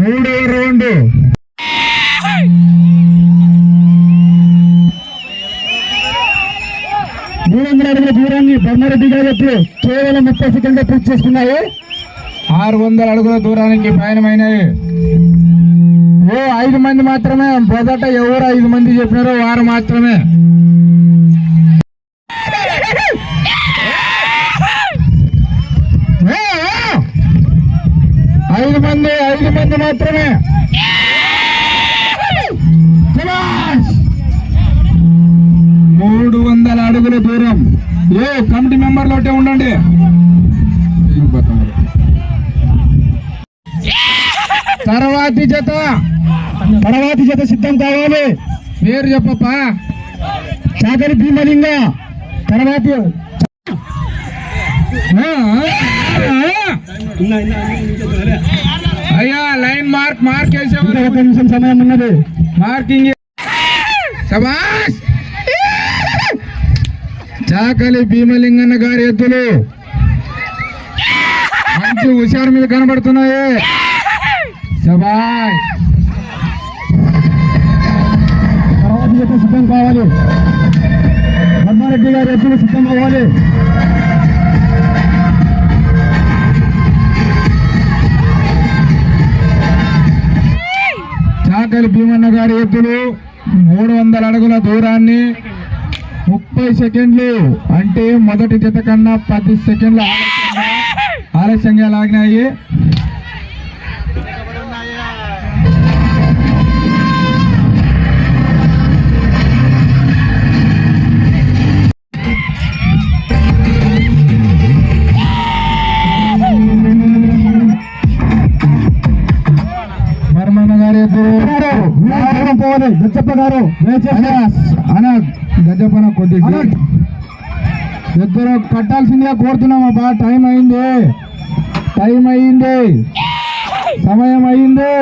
మూడో రౌండ్. అడుగుల దూరాన్ని ధర్మారెడ్డి గారు కేవలం 30 సెకండ్లు పూర్తి చేసుకున్నాయి. 600 అడుగుల దూరానికి పయనమైనవి. 5 మంది మాత్రమే. మొదట ఎవరు 5 మంది చెప్పినారో వారు మాత్రమే. ఐదు మంది మాత్రమే. 300 అడుగుల దూరం. కమిటీ మెంబర్లు ఒకటే ఉండండి. తర్వాతి జత సిద్ధం కావాలి. పేరు చెప్పప్పా. చాకలి భీమలింగ. తర్వాతి అయ్యా లైన్ మార్క్ వేసే. 1 నిమిషం సమయం ఉన్నది. మార్కింగ్. శభాష్. చాకలి భీమలింగన్న గారి ఎద్దులు మంచి హుషారు మీద కనబడుతున్నాయి. శభాష్. తర్వాత జత సిద్ధం కావాలి. ధర్మారెడ్డి గారి ఎద్దులు సిద్ధం కావాలి. చాకలి భీమన్న గారి ఎద్దులు 300 అడుగుల దూరాన్ని 30 సెకండ్లు అంటే మొదటి జత కన్నా 10 సెకండ్లు ఆలస్యంగా లాగినాయి. బర్మన్న గారి ఎద్దులు పోవాలి. గచ్చప్ప గారు గజపన కొద్దిగా ఎద్దులు కట్టాల్సిందిగా కోరుతున్నాం. అబ్బా టైం అయింది. సమయం అయింది.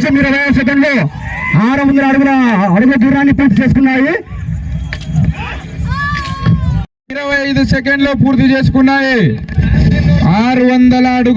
20 సెకండ్లు 600 అడుగుల దూరాన్ని పూర్తి చేసుకున్నాయి. 25 సెకండ్లు పూర్తి చేసుకున్నాయి. 600 అడుగు